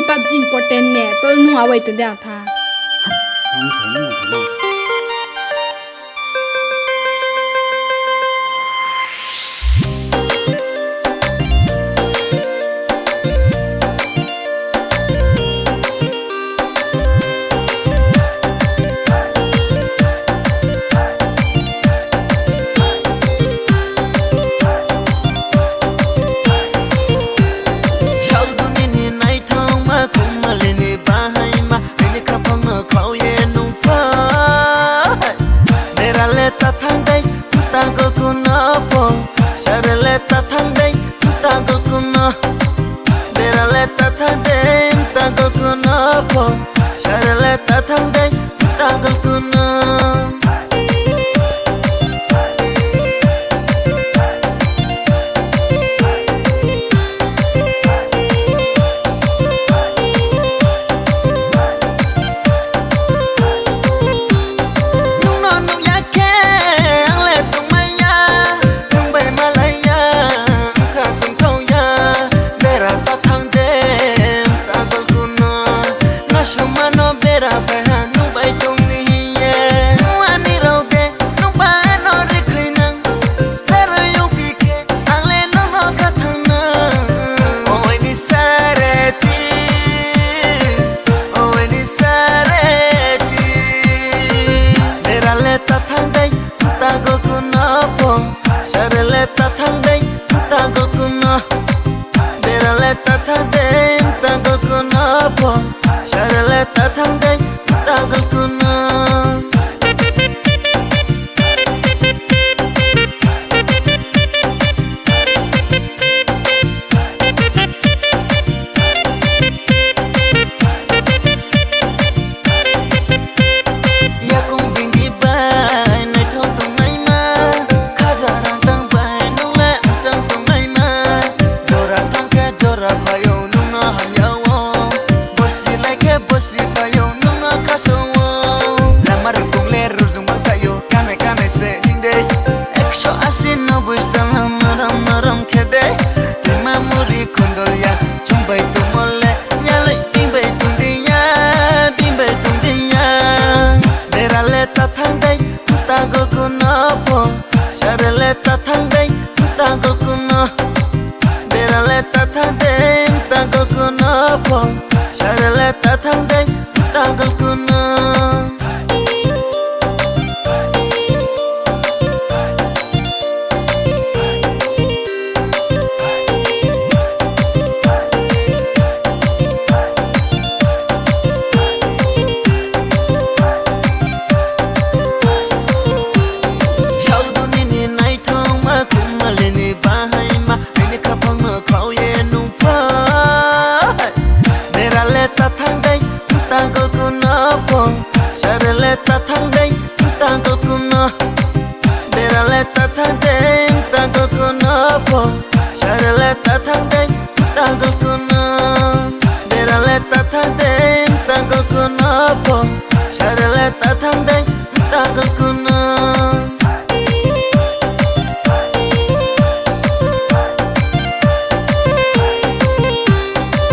PUBG important nè tôi nu away từ đào tha không sợ nó một lâu ta thang đây Mta Golku nó po Sharele ta thang đây Mta Golku nó Berale ta thang đây Mta Golku nó po Sharele ta thang đây Mta Golku nó ta thang đây Mta Golku nó po Sharele ta thang đây Mta Golku nó Berale ta thang đây Mta Golku nó po Sharele ta thang đây Mta Golku nó ta thang đây Mta Golku nó po Sharele ta thang đây Mta Golku nó Berale ta thang đây Mta Golku nó po Sharele ta thang đây Mta Golku nó ta thang đây Mta Golku nó po Sharele ta thang đây Mta Golku nó Berale ta thang đây Mta Golku nó po Sharele ta thang đây Mta Golku nó Berale ta thang đây